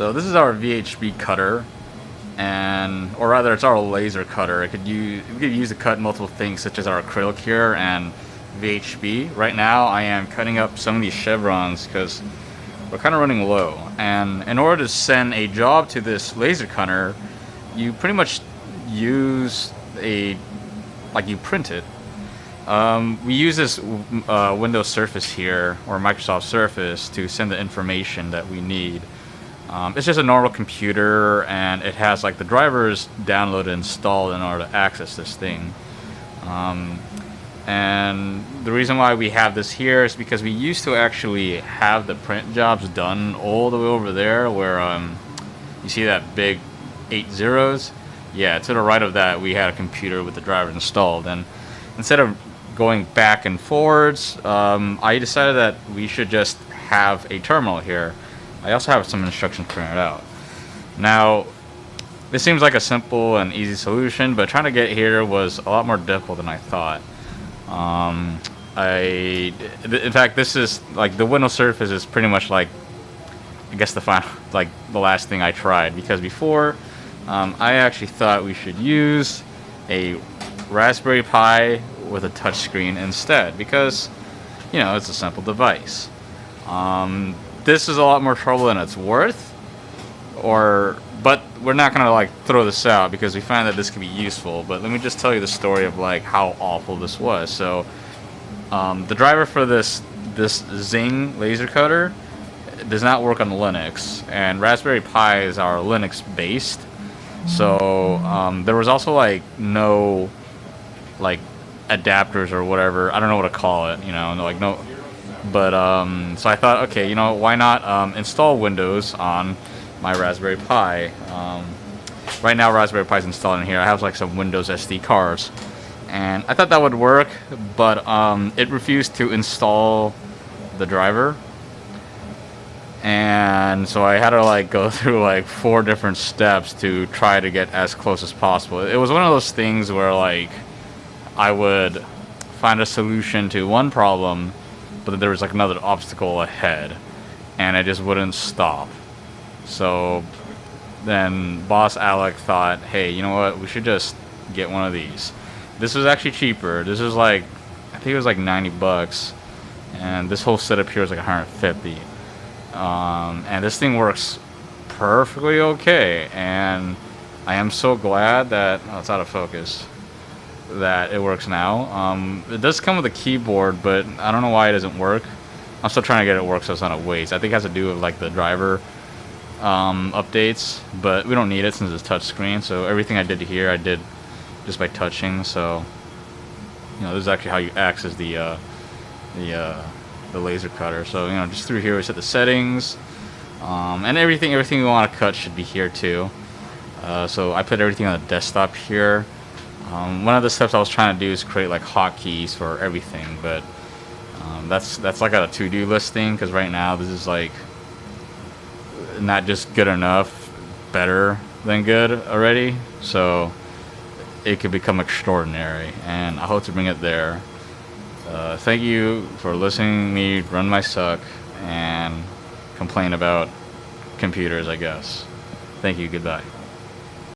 So this is our VHB cutter, and or rather, it's our laser cutter. We could use to cut multiple things, such as our acrylic here and VHB. Right now, I am cutting up some of these chevrons because we're kind of running low. And in order to send a job to this laser cutter, you pretty much use you print it. We use this Windows Surface here, or Microsoft Surface, to send the information that we need. It's just a normal computer, and it has like the drivers downloaded and installed in order to access this thing. And the reason why we have this here is because we used to actually have the print jobs done all the way over there, where you see that big 8 zeros. Yeah, to the right of that, we had a computer with the drivers installed, and instead of going back and forwards, I decided that we should just have a terminal here. I also have some instructions printed out. Now, this seems like a simple and easy solution, but trying to get here was a lot more difficult than I thought. In fact, this is like the Windows Surface is pretty much like, I guess the last thing I tried, because before, I actually thought we should use a Raspberry Pi with a touchscreen instead, because it's a simple device. This is a lot more trouble than it's worth, but we're not gonna throw this out because we find that this can be useful. But let me just tell you the story of how awful this was. So the driver for this Zing laser cutter does not work on Linux, and Raspberry Pi is our Linux based. So there was also no adapters or whatever. I don't know what to call it. No. But so I thought, okay, why not install Windows on my Raspberry Pi? Right now, Raspberry Pi is installed in here. I have some Windows SD cards, and I thought that would work, but it refused to install the driver, and so I had to go through 4 different steps to try to get as close as possible. It was one of those things where I would find a solution to one problem, but then there was another obstacle ahead, and it just wouldn't stop. So then Boss Alec thought, hey, you know what, we should just get one of these. This was actually cheaper. This was I think it was $90, and this whole setup here is $150. And this thing works perfectly okay, and I am so glad that it's out of focus, that it works now. It does come with a keyboard, but I don't know why it doesn't work. I'm still trying to get it to work so it's not a waste. I think it has to do with the driver updates, but we don't need it since it's touchscreen. So everything I did here, I did just by touching. So this is actually how you access the laser cutter. So just through here we set the settings, and everything we want to cut should be here too. So I put everything on the desktop here. One of the steps I was trying to do is create hotkeys for everything, but that's a to-do list thing, because right now this is not just good enough, better than good already. So it could become extraordinary, and I hope to bring it there. Thank you for listening to me run my suck and complain about computers, I guess. Thank you. Goodbye.